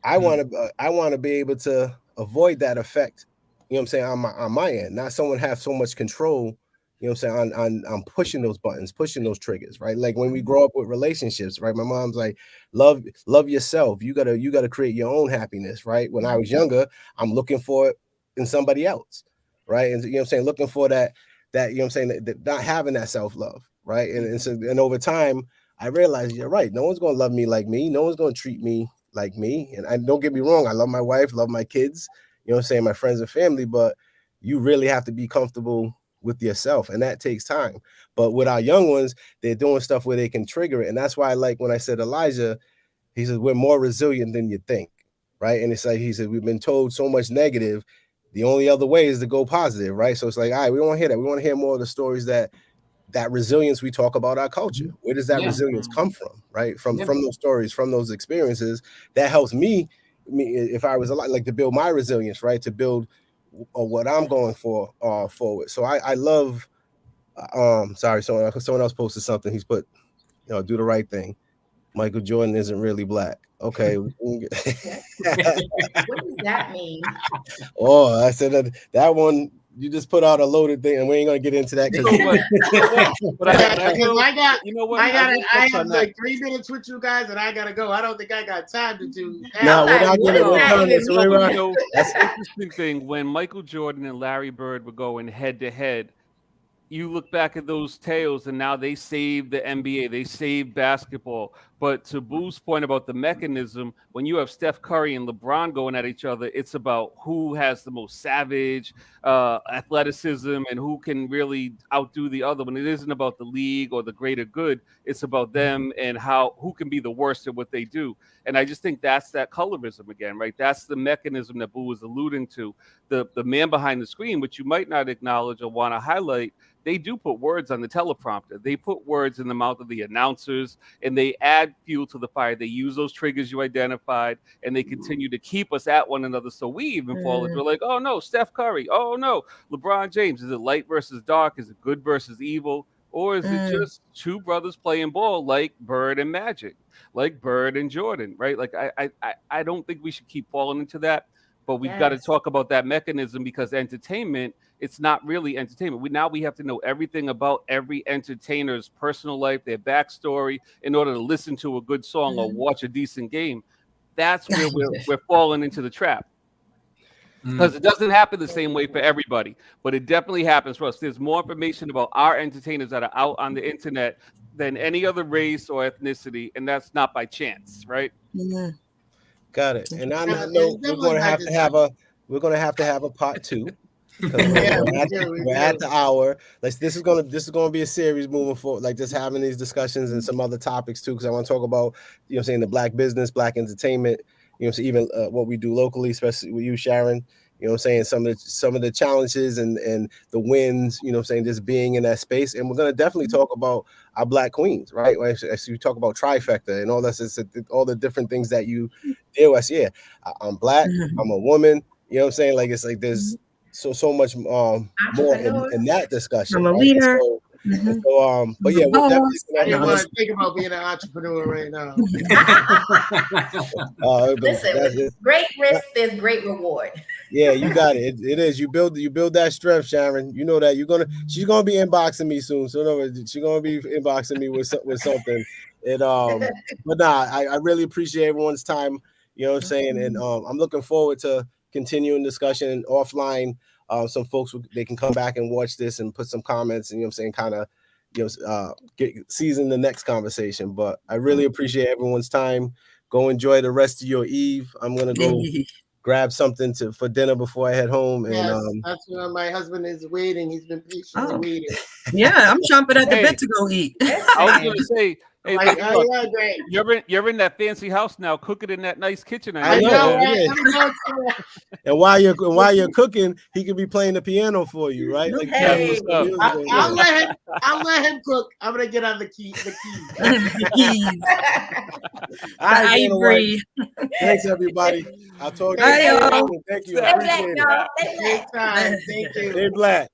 A: I want to be able to avoid that effect. You know what I'm saying, on my end. Not someone have so much control. You know what I'm saying, on pushing those buttons, pushing those triggers, right? Like when we grow up with relationships, right? My mom's like, love yourself. You gotta create your own happiness, right? When I was younger, I'm looking for it in somebody else, right? And you know what I'm saying, looking for that you know what I'm saying, that not having that self-love, right? And over time, I realized you're right. No one's gonna love me like me. No one's gonna treat me like me. And don't get me wrong, I love my wife, love my kids, you know what I'm saying, my friends and family, but you really have to be comfortable with yourself, and that takes time. But with our young ones, they're doing stuff where they can trigger it. And that's why I like when I said Ellijah, he said, we're more resilient than you think, right? And it's like, he said, we've been told so much negative. The only other way is to go positive, right? So it's like, all right, we don't want to hear that. We want to hear more of the stories that resilience we talk about our culture. Where does that resilience come from, right? From those stories, from those experiences. That helps me if I was like to build my resilience, right? To build what I'm going for forward. So I love sorry, someone else posted something. He's put, do the right thing. Michael Jordan isn't really black. Okay.
F: What does that mean?
A: Oh, I said that one. You just put out a loaded thing, and we ain't gonna get into that because
B: I have like 3 minutes with you guys, and I gotta go. I don't think I got time to do that.
A: No,
C: that's the interesting thing. When Michael Jordan and Larry Bird were going head to head, you look back at those tales, and now they saved the NBA, they saved basketball. But to Boo's point about the mechanism, when you have Steph Curry and LeBron going at each other, it's about who has the most savage athleticism and who can really outdo the other one. It isn't about the league or the greater good. It's about them and who can be the worst at what they do. And I just think that's that colorism again, right? That's the mechanism that Boo was alluding to. The man behind the screen, which you might not acknowledge or want to highlight, they do put words on the teleprompter. They put words in the mouth of the announcers, and they add fuel to the fire. They use those triggers you identified, and they continue to keep us at one another. So we even fall into like, oh no, Steph Curry. Oh no, LeBron James. Is it light versus dark? Is it good versus evil? Or is it just two brothers playing ball like Bird and Magic, like Bird and Jordan, right? Like I don't think we should keep falling into that. But we've got to talk about that mechanism, because entertainment, it's not really entertainment. We have to know everything about every entertainer's personal life, their backstory, in order to listen to a good song or watch a decent game. That's where we're falling into the trap. Because it doesn't happen the same way for everybody, but it definitely happens for us. There's more information about our entertainers that are out on the internet than any other race or ethnicity, and that's not by chance, right?
D: Yeah.
A: Got it. And on that note, we're going to have to have a part 2. We're at the hour. This is gonna be a series moving forward, like just having these discussions and some other topics too, because I want to talk about, the black business, black entertainment, so even what we do locally, especially with you, Sharon. Some of the challenges and the wins, just being in that space. And we're gonna definitely talk about our black queens, right? As you talk about trifecta and all that, all the different things that you deal with. Yeah, I'm black, I'm a woman, like it's like there's so much more in that discussion.
D: I'm a leader.
A: But yeah, we're definitely
B: I didn't want to think about being an entrepreneur right now.
F: Listen, great risk, there's great reward.
A: Yeah, you got it. It is. You build that strength, Sharon. You know that she's gonna be inboxing me soon. So no, she's gonna be inboxing me with something. And but I really appreciate everyone's time. And I'm looking forward to continuing discussion offline. Some folks, they can come back and watch this and put some comments and kind of season the next conversation. But I really appreciate everyone's time. Go enjoy the rest of your eve. I'm gonna go grab something for dinner before I head home. And
B: that's where my husband is waiting. He's been patiently waiting.
D: Yeah, I'm chomping at the bit to go eat.
C: I was gonna say, hey,
B: great.
C: You're in that fancy house now, cooking in that nice kitchen.
A: I know. Right? And while you're cooking, he could be playing the piano for you, right? Like,
F: hey.
B: I'll let him cook. I'm gonna get on the keys.
A: I agree. Thanks, everybody. I'll talk to you. Thank you. I appreciate it.
B: Thank you.
A: Stay black.